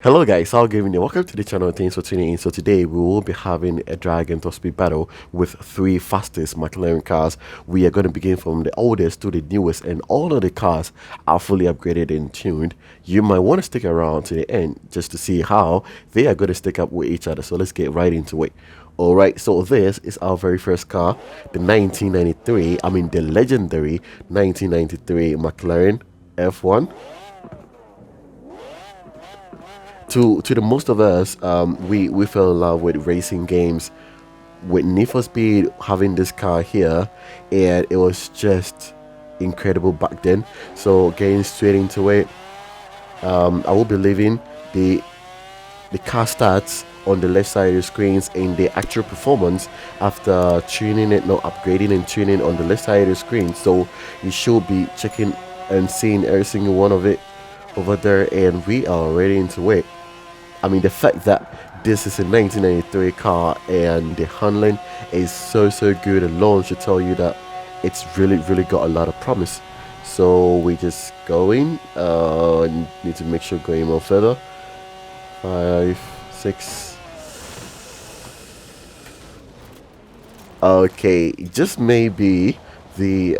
Hello guys, SyleGaming here. Welcome to the channel. Thanks for tuning in. So today we will be having a drag and top speed battle with three fastest McLaren cars. We are going to begin from the oldest to the newest, and all of the cars are fully upgraded and tuned. You might want to stick around to the end just to see how they are going to stick up with each other. So let's get right into it. Alright, so this is our very first car, the the legendary 1993 McLaren F1. To the most of us, we fell in love with racing games, with Need for Speed having this car here, and it was just incredible back then. So getting straight into it, I will be leaving the car starts on the left side of the screens in the actual performance after tuning it, not upgrading and tuning on the left side of the screen. So you should be checking and seeing every single one of it over there, and we are already into it. I mean, the fact that this is a 1993 car and the handling is so good alone should tell you that it's really got a lot of promise. So we just going, need to make sure going more further. 5, 6. Okay, just maybe the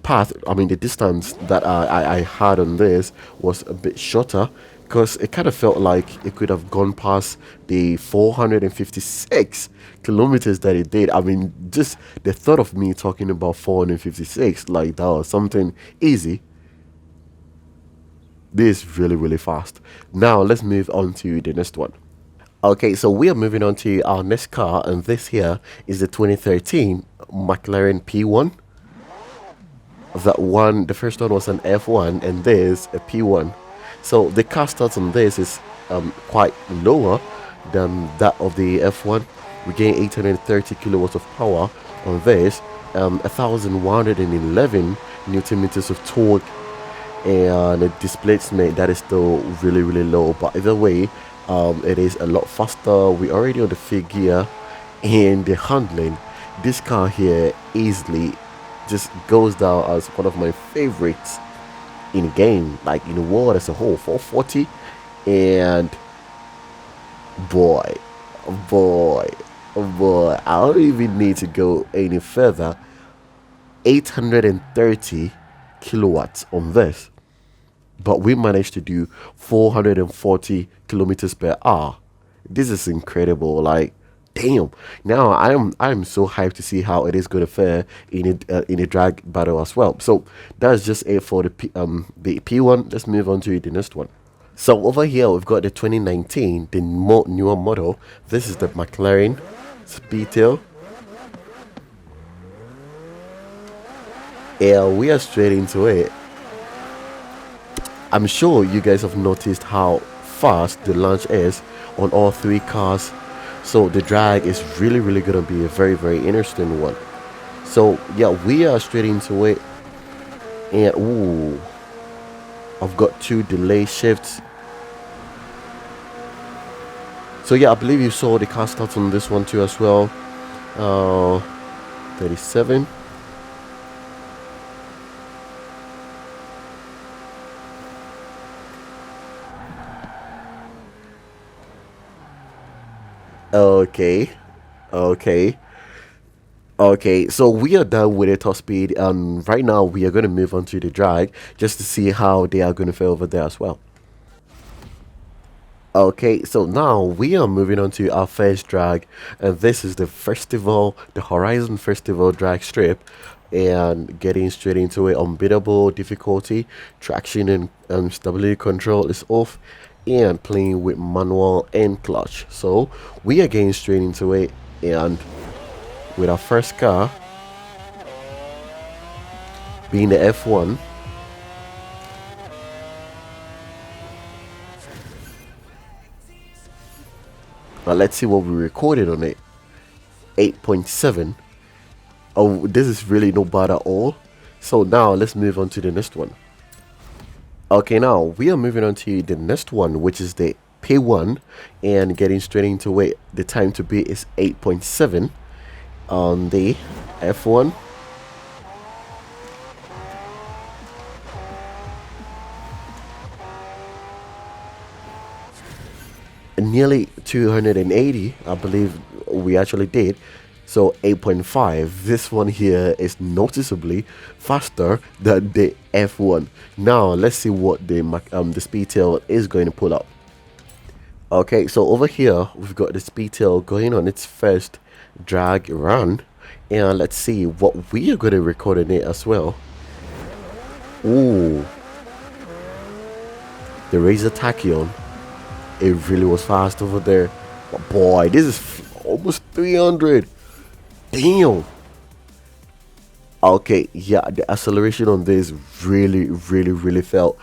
path, the distance that I had on this was a bit shorter, because it kind of felt like it could have gone past the 456 kilometers that it did. I mean, just the thought of me talking about 456, like that was something easy. This is really fast. Now let's move on to the next one. Okay, so we are moving on to our next car, and this here is the 2013 McLaren P1. The first one was an F1, and this a P1. So the car starts on this is quite lower than that of the F1. We gain 830 kilowatts of power on this, 1111 newton meters of torque, and a displacement that is still really low. But either way, it is a lot faster. We're already on the fifth gear, and the handling. This car here easily just goes down as one of my favorites in the game, like in the world as a whole. 440, and boy, I don't even need to go any further. 830 kilowatts on this, but we managed to do 440 kilometers per hour. This is incredible. Like, damn! Now I'm so hyped to see how it is going to fare in a drag battle as well. So that's just it for the P1. Let's move on to the next one. So over here we've got the 2019, the newer model. This is the McLaren Speedtail. Yeah, we are straight into it. I'm sure you guys have noticed how fast the launch is on all three cars. So the drag is really going to be a very interesting one. So yeah, we are straight into it. And ooh, I've got 2 delay shifts. So yeah, I believe you saw the car starts on this one too as well. 37. Okay, so we are done with the top speed, and right now we are going to move on to the drag just to see how they are going to fare over there as well. Okay, so now we are moving on to our first drag, and this is the Horizon Festival drag strip, and getting straight into it. Unbeatable difficulty, traction and stability control is off, and playing with manual and clutch. So we are getting straight into it, and with our first car being the F1. Now let's see what we recorded on it. 8.7. Oh, this is really not bad at all. So now let's move on to the next one. Okay, now we are moving on to the next one, which is the P1, and getting straight into it. The time to beat is 8.7 on the F1. nearly 280, I believe we actually did. So 8.5, this one here is noticeably faster than the F1. Now let's see what the Speedtail is going to pull up. Okay, so over here we've got the Speedtail going on its first drag run, and let's see what we are going to record in it as well. Ooh, the Razor Tachyon, it really was fast over there. But boy, this is almost 300. Damn. Okay, yeah, the acceleration on this really felt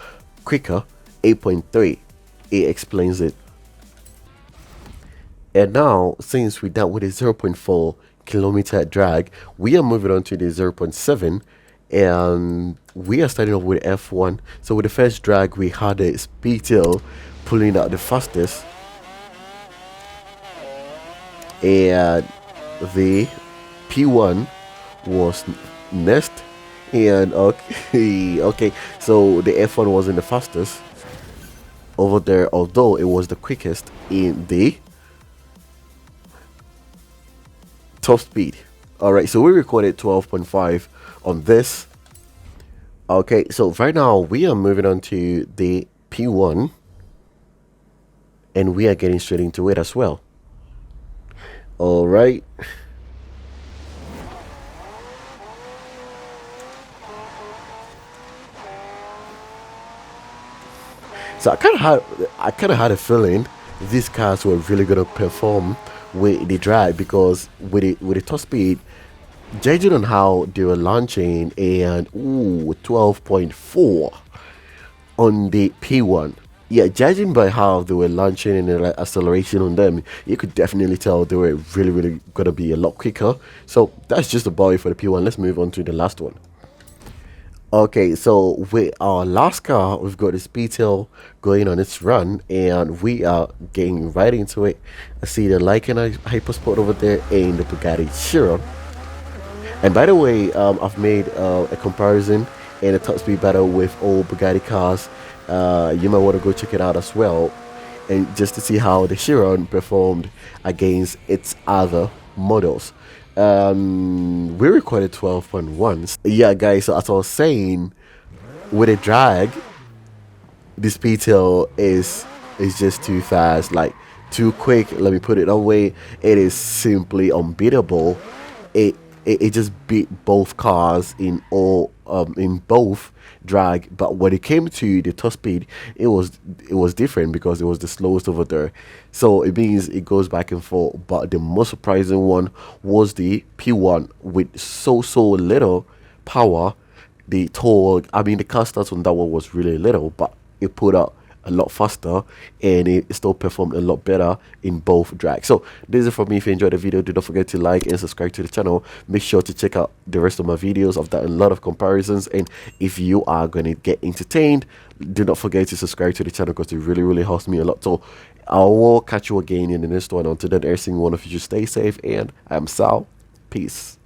quicker. 8.3, it explains it. And now, since we're done with a 0.4 kilometer drag, we are moving on to the 0.7, and we are starting off with F1. So with the first drag, we had a Speedtail pulling out the fastest, and the P1 was next. And okay, so the F1 wasn't the fastest over there, although it was the quickest in the top speed. All right, so we recorded 12.5 on this. Okay, so right now we are moving on to the P1, and we are getting straight into it as well. All right. So I kind of had a feeling these cars were really gonna perform with the drag, because with the top speed, judging on how they were launching, and 12.4 on the P1. Yeah, judging by how they were launching and the acceleration on them, you could definitely tell they were really gonna be a lot quicker. So that's just about it for the P1. Let's move on to the last one. Okay, so with our last car, we've got the Speedtail going on its run, and we are getting right into it. I see the Lycan Hypersport over there and the Bugatti Chiron. And by the way, I've made a comparison and a top speed battle with all Bugatti cars. You might want to go check it out as well, and just to see how the Chiron performed against its other models. We recorded 12.1. Yeah, guys, so as I was saying, with a drag, the Speedtail is just too fast, like too quick. Let me put it that way. It is simply unbeatable. It just beat both cars in both drag, but when it came to the top speed, it was different, because it was the slowest over there. So it means it goes back and forth. But the most surprising one was the P1 with so little power. The torque, I mean, the car starts on that one was really little, but it put out a lot faster, and it still performed a lot better in both drags. So this is it for me. If you enjoyed the video, do not forget to like and subscribe to the channel. Make sure to check out the rest of my videos. I've done a lot of comparisons, and if you are going to get entertained, do not forget to subscribe to the channel, because it really helps me a lot. So I will catch you again in the next one. Until then, every single one of you, stay safe, and I'm Sal. Peace.